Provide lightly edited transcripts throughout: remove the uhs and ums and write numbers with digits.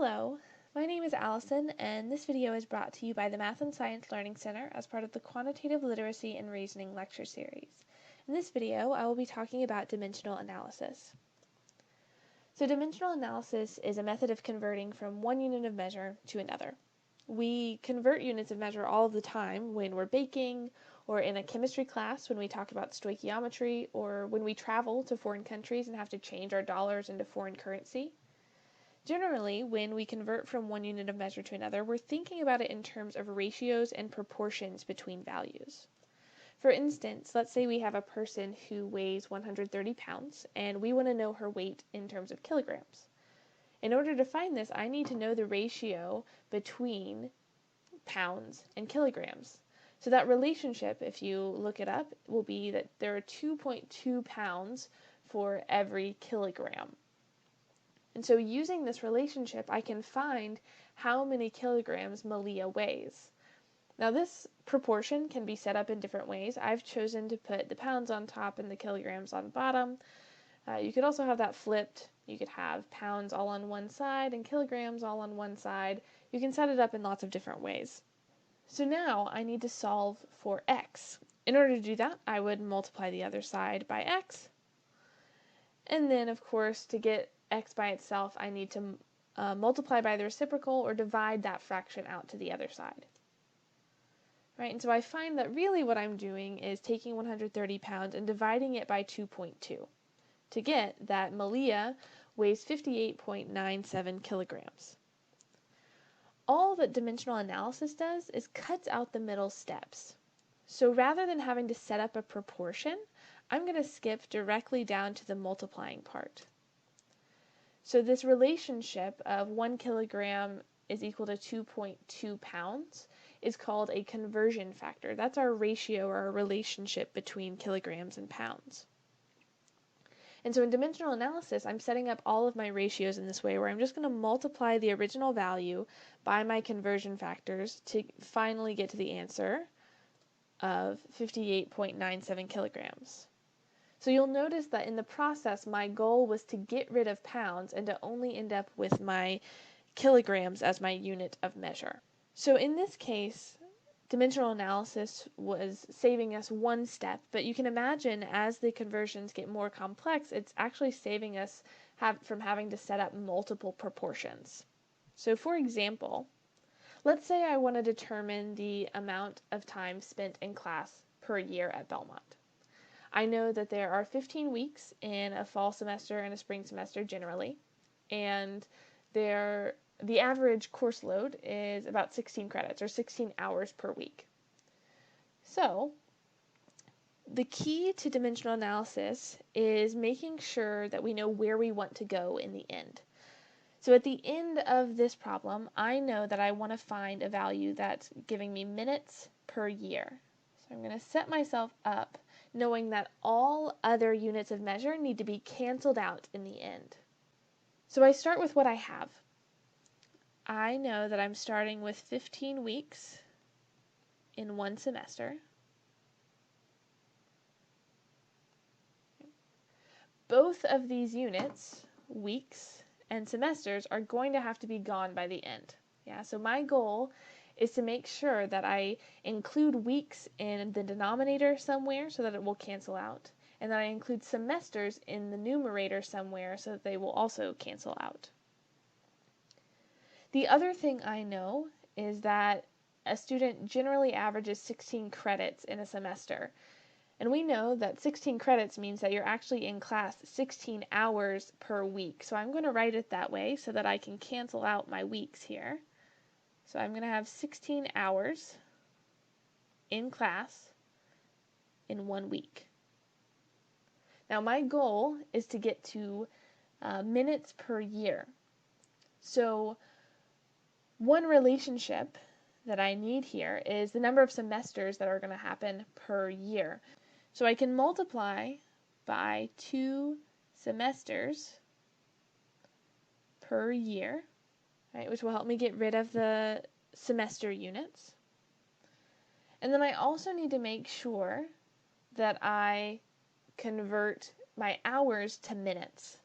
Hello, my name is Allison, and this video is brought to you by the Math and Science Learning Center as part of the Quantitative Literacy and Reasoning lecture series. In this video, I will be talking about dimensional analysis. So dimensional analysis is a method of converting from one unit of measure to another. We convert units of measure all of the time when we're baking, or in a chemistry class when we talk about stoichiometry, or when we travel to foreign countries and have to change our dollars into foreign currency. Generally, when we convert from one unit of measure to another, we're thinking about it in terms of ratios and proportions between values. For instance, let's say we have a person who weighs 130 pounds, and we want to know her weight in terms of kilograms. In order to find this, I need to know the ratio between pounds and kilograms. So that relationship, if you look it up, will be that there are 2.2 pounds for every kilogram. And so using this relationship, I can find how many kilograms Malia weighs. Now this proportion can be set up in different ways. I've chosen to put the pounds on top and the kilograms on bottom. You could also have that flipped. You could have pounds all on one side and kilograms all on one side. You can set it up in lots of different ways. So now I need to solve for x. In order to do that, I would multiply the other side by x. And then, of course, to get x by itself, I need to multiply by the reciprocal or divide that fraction out to the other side. Right? And so I find that really what I'm doing is taking 130 pounds and dividing it by 2.2 to get that Malia weighs 58.97 kilograms. All that dimensional analysis does is cuts out the middle steps. So rather than having to set up a proportion, I'm going to skip directly down to the multiplying part. So this relationship of 1 kilogram is equal to 2.2 pounds is called a conversion factor. That's our ratio or our relationship between kilograms and pounds. And so in dimensional analysis, I'm setting up all of my ratios in this way where I'm just going to multiply the original value by my conversion factors to finally get to the answer of 58.97 kilograms. So you'll notice that in the process, my goal was to get rid of pounds and to only end up with my kilograms as my unit of measure. So in this case, dimensional analysis was saving us one step, but you can imagine as the conversions get more complex, it's actually saving us from having to set up multiple proportions. So for example, let's say I want to determine the amount of time spent in class per year at Belmont. I know that there are 15 weeks in a fall semester and a spring semester generally, and the average course load is about 16 credits or 16 hours per week. So the key to dimensional analysis is making sure that we know where we want to go in the end. So at the end of this problem, I know that I want to find a value that's giving me minutes per year. So I'm going to set myself up knowing that all other units of measure need to be canceled out in the end. So I start with what I have. I know that I'm starting with 15 weeks in one semester. Both of these units, weeks and semesters, are going to have to be gone by the end. Yeah, so my goal is to make sure that I include weeks in the denominator somewhere so that it will cancel out, and that I include semesters in the numerator somewhere so that they will also cancel out. The other thing I know is that a student generally averages 16 credits in a semester, and we know that 16 credits means that you're actually in class 16 hours per week. So I'm going to write it that way so that I can cancel out my weeks here. So I'm going to have 16 hours in class in 1 week. Now my goal is to get to minutes per year. So one relationship that I need here is the number of semesters that are going to happen per year. So I can multiply by 2 semesters per year, right, which will help me get rid of the semester units. And then I also need to make sure that I convert my hours to minutes.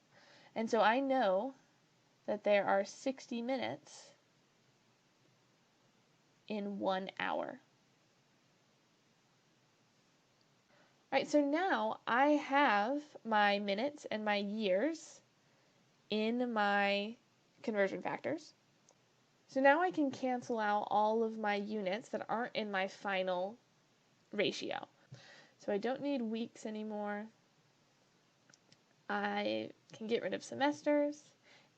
And so I know that there are 60 minutes in 1 hour. Alright, so now I have my minutes and my years in my conversion factors. So now I can cancel out all of my units that aren't in my final ratio. So I don't need weeks anymore. I can get rid of semesters,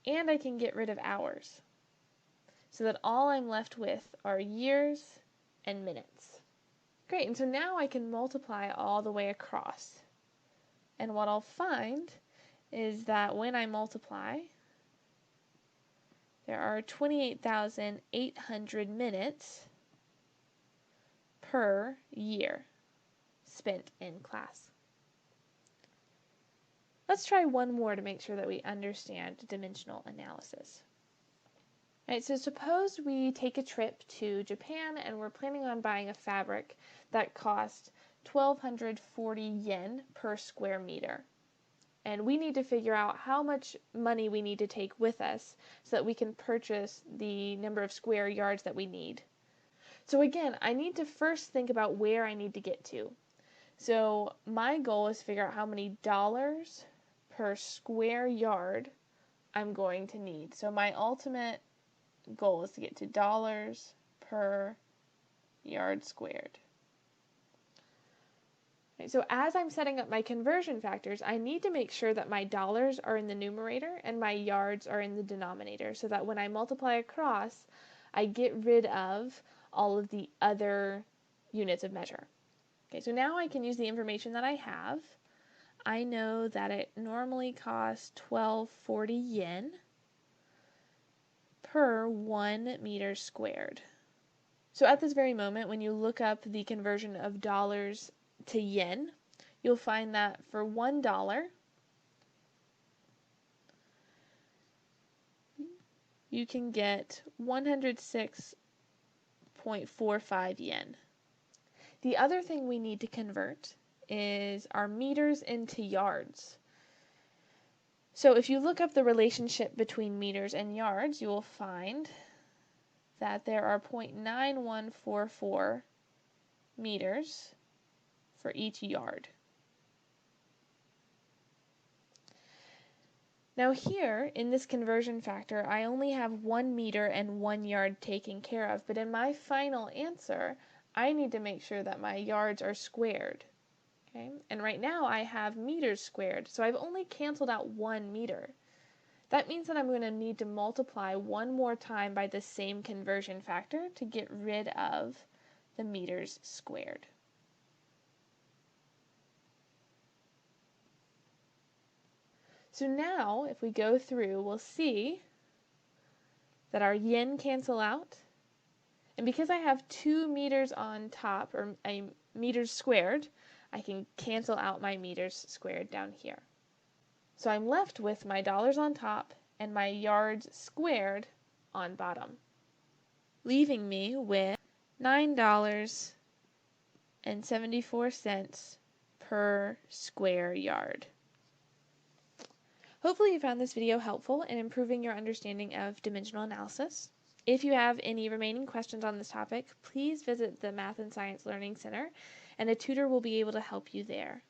and I can get rid of hours, so that all I'm left with are years and minutes. Great, and so now I can multiply all the way across. And what I'll find is that when I multiply, there are 28,800 minutes per year spent in class. Let's try one more to make sure that we understand dimensional analysis. Alright, so suppose we take a trip to Japan and we're planning on buying a fabric that costs 1,240 yen per square meter. And we need to figure out how much money we need to take with us so that we can purchase the number of square yards that we need. So again, I need to first think about where I need to get to. So my goal is to figure out how many dollars per square yard I'm going to need. So my ultimate goal is to get to dollars per yard squared. Okay, so as I'm setting up my conversion factors, I need to make sure that my dollars are in the numerator and my yards are in the denominator, so that when I multiply across, I get rid of all of the other units of measure. Okay, so now I can use the information that I have. I know that it normally costs 1,240 yen per 1 meter squared. So at this very moment, when you look up the conversion of dollars to yen, you'll find that for $1, you can get 106.45 yen. The other thing we need to convert is our meters into yards. So if you look up the relationship between meters and yards, you will find that there are 0.9144 meters for each yard. Now here, in this conversion factor, I only have 1 meter and 1 yard taken care of, but in my final answer, I need to make sure that my yards are squared. Okay? And right now I have meters squared, so I've only canceled out 1 meter. That means that I'm going to need to multiply one more time by the same conversion factor to get rid of the meters squared. So now, if we go through, we'll see that our yen cancel out. And because I have 2 meters on top, or meters squared, I can cancel out my meters squared down here. So I'm left with my dollars on top and my yards squared on bottom, leaving me with $9.74 per square yard. Hopefully you found this video helpful in improving your understanding of dimensional analysis. If you have any remaining questions on this topic, please visit the Math and Science Learning Center, and a tutor will be able to help you there.